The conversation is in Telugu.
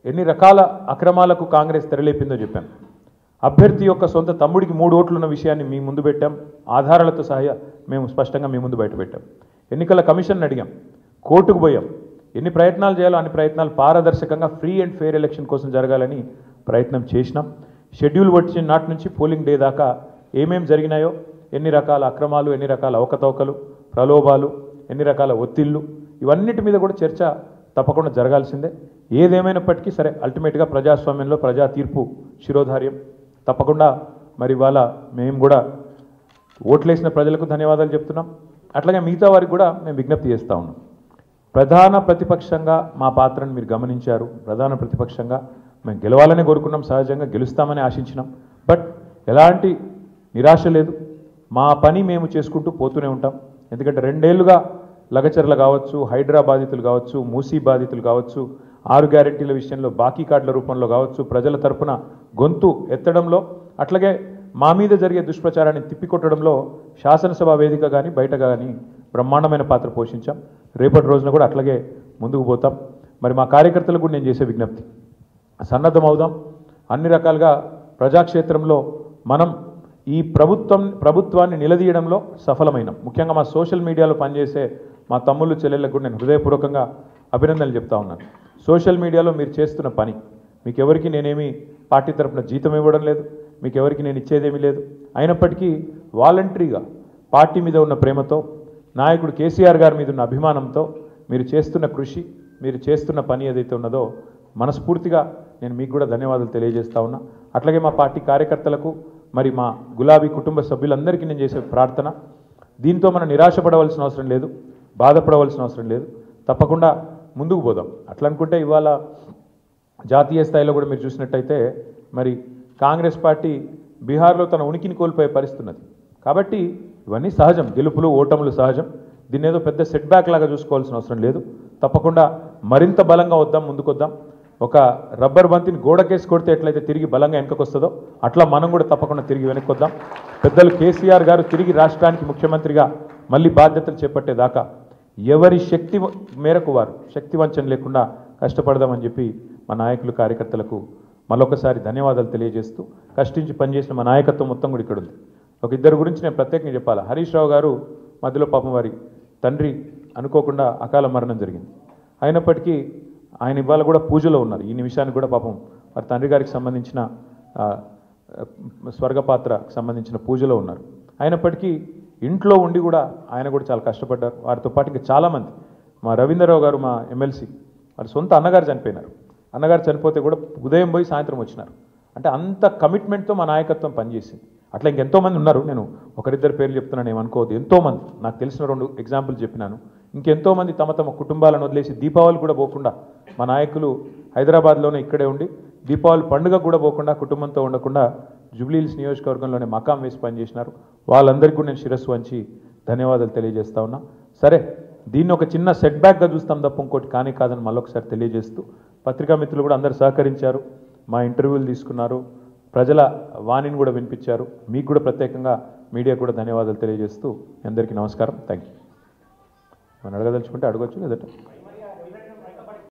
ఎన్ని రకాల అక్రమాలకు కాంగ్రెస్ తెరలేపిందో చెప్పాను. అభ్యర్థి యొక్క సొంత తమ్ముడికి 3 ఓట్లు ఉన్న విషయాన్ని మీ ముందు పెట్టాం. ఆధారాలతో సహా మేము స్పష్టంగా మీ ముందు బయటపెట్టాం. ఎన్నికల కమిషన్ అడిగాం, కోర్టుకు పోయాం. ఎన్ని ప్రయత్నాలు చేయాలో అన్ని ప్రయత్నాలు పారదర్శకంగా ఫ్రీ అండ్ ఫెయిర్ ఎలక్షన్ కోసం జరగాలని ప్రయత్నం చేసినాం. షెడ్యూల్ వచ్చిన నాటి నుంచి పోలింగ్ డే దాకా ఏమేం జరిగినాయో, ఎన్ని రకాల అక్రమాలు, ఎన్ని రకాల అవకతవకలు, ప్రలోభాలు, ఎన్ని రకాల ఒత్తిళ్లు, ఇవన్నిటి మీద కూడా చర్చ తప్పకుండా జరగాల్సిందే. ఏదేమైనప్పటికీ సరే, అల్టిమేట్గా ప్రజాస్వామ్యంలో ప్రజా తీర్పు శిరోధార్యం. తప్పకుండా మరి ఇవాళ మేము కూడా ఓట్లేసిన ప్రజలకు ధన్యవాదాలు చెప్తున్నాం. అట్లాగే మిగతా వారికి కూడా మేము విజ్ఞప్తి చేస్తూ ఉన్నాం. ప్రధాన ప్రతిపక్షంగా మా పాత్రను మీరు గమనించారు. ప్రధాన ప్రతిపక్షంగా మేము గెలవాలని కోరుకున్నాం, సహజంగా గెలుస్తామని ఆశించినాం. బట్ ఎలాంటి నిరాశ లేదు. మా పని మేము చేసుకుంటూ పోతూనే ఉంటాం. ఎందుకంటే 2 ఏళ్లుగా లగచర్ల కావచ్చు, హైడ్రా బాధితులు కావచ్చు, మూసీ బాధితులు కావచ్చు, 6 గ్యారెంటీల విషయంలో బాకీ కార్డుల రూపంలో కావచ్చు, ప్రజల తరపున గొంతు ఎత్తడంలో, అట్లాగే మా మీద జరిగే దుష్ప్రచారాన్ని తిప్పికొట్టడంలో శాసనసభ వేదిక కానీ బయట కానీ బ్రహ్మాండమైన పాత్ర పోషించాం. రేపటి రోజున కూడా అట్లాగే ముందుకు పోతాం. మరి మా కార్యకర్తలకు కూడా నేను చేసే విజ్ఞప్తి, సన్నద్ధం అవుదాం. అన్ని రకాలుగా ప్రజాక్షేత్రంలో మనం ఈ ప్రభుత్వాన్ని నిలదీయడంలో సఫలమైనాం. ముఖ్యంగా మా సోషల్ మీడియాలో పనిచేసే మా తమ్ముళ్ళు చెల్లెళ్ళకు కూడా నేను హృదయపూర్వకంగా అభినందనలు చెప్తా ఉన్నాను. సోషల్ మీడియాలో మీరు చేస్తున్న పని, మీకు ఎవరికి నేనేమి పార్టీ తరఫున జీతం ఇవ్వడం లేదు, మీకు ఎవరికి నేను ఇచ్చేదేమీ లేదు. అయినప్పటికీ వాలంటరీగా పార్టీ మీద ఉన్న ప్రేమతో, నాయకుడు కేసీఆర్ గారి మీద ఉన్న అభిమానంతో మీరు చేస్తున్న కృషి, మీరు చేస్తున్న పని ఏదైతే ఉన్నదో మనస్ఫూర్తిగా నేను మీకు కూడా ధన్యవాదాలు తెలియజేస్తా ఉన్నా. అట్లాగే మా పార్టీ కార్యకర్తలకు, మరి మా గులాబీ కుటుంబ సభ్యులందరికీ నేను చేసే ప్రార్థన, దీంతో మనం నిరాశపడవలసిన అవసరం లేదు, బాధపడవలసిన అవసరం లేదు. తప్పకుండా ముందుకు పోదాం. అట్లా అనుకుంటే ఇవాళ జాతీయ స్థాయిలో కూడా మీరు చూసినట్టయితే మరి కాంగ్రెస్ పార్టీ బీహార్లో తన ఉనికిని కోల్పోయే పరిస్థితి ఉన్నది. కాబట్టి ఇవన్నీ సహజం, గెలుపులు ఓటములు సహజం. దీన్ని ఏదో పెద్ద సెట్ బ్యాక్ లాగా చూసుకోవాల్సిన అవసరం లేదు. తప్పకుండా మరింత బలంగా వద్దాం, ముందుకొద్దాం. ఒక రబ్బర్ బంతిని గోడకేసి కొడితే ఎట్లయితే తిరిగి బలంగా వెనకకు వస్తుందో అట్లా మనం కూడా తప్పకుండా తిరిగి వెనక్కి వద్దాం. పెద్దలు కేసీఆర్ గారు తిరిగి రాష్ట్రానికి ముఖ్యమంత్రిగా మళ్ళీ బాధ్యతలు చేపట్టేదాకా ఎవరి శక్తి మేరకు వారు శక్తి వంచన లేకుండా కష్టపడదామని చెప్పి మా నాయకులు కార్యకర్తలకు మరొకసారి ధన్యవాదాలు తెలియజేస్తూ, కష్టించి పనిచేసిన మా నాయకత్వం మొత్తం కూడా ఇక్కడ ఉంది. ఒక ఇద్దరు గురించి నేను ప్రత్యేకంగా చెప్పాలి. హరీష్ రావు గారు మధ్యలో పాపం వారి తండ్రి అనుకోకుండా అకాల మరణం జరిగింది. అయినప్పటికీ ఆయన ఇవాళ కూడా పూజలో ఉన్నారు. ఈ నిమిషానికి కూడా పాపం వారి తండ్రి గారికి సంబంధించిన స్వర్గపాత్రకు సంబంధించిన పూజలో ఉన్నారు. అయినప్పటికీ ఇంట్లో ఉండి కూడా ఆయన కూడా చాలా కష్టపడ్డారు. వారితో పాటు ఇంకా చాలామంది, మా రవీంద్రరావు గారు మా ఎమ్మెల్సీ, వారి సొంత అన్నగారు చనిపోయినారు. అన్నగారు చనిపోతే కూడా ఉదయం పోయి సాయంత్రం వచ్చినారు. అంటే అంత కమిట్మెంట్తో మా నాయకత్వం పనిచేసింది. అట్లా ఇంకెంతోమంది ఉన్నారు. నేను ఒకరిద్దరు పేర్లు చెప్తున్నాను, ఏమనుకోవద్దు. ఎంతోమంది నాకు తెలిసిన 2 ఎగ్జాంపుల్ చెప్పినాను. ఇంకెంతోమంది తమ తమ కుటుంబాలను వదిలేసి దీపావళి కూడా పోకుండా మా నాయకులు హైదరాబాద్లోనే ఇక్కడే ఉండి దీపావళి పండుగ కూడా పోకుండా కుటుంబంతో ఉండకుండా జూబ్లీహిల్స్ నియోజకవర్గంలోనే మకాం వేసి పనిచేసినారు. వాళ్ళందరికీ కూడా నేను శిరస్సు వంచి ధన్యవాదాలు తెలియజేస్తా ఉన్నా. సరే, దీన్ని ఒక చిన్న సెట్ బ్యాక్గా చూస్తాం తప్ప ఇంకోటి కానీ కాదని మళ్ళొకసారి తెలియజేస్తూ, పత్రికా మిత్రులు కూడా అందరు సహకరించారు, మా ఇంటర్వ్యూలు తీసుకున్నారు, ప్రజల వాణిని కూడా వినిపించారు. మీకు కూడా ప్రత్యేకంగా మీడియా కూడా ధన్యవాదాలు తెలియజేస్తూ అందరికీ నమస్కారం. Thank you. మనం అడగదలుచుకుంటే అడగొచ్చు, లేదంటే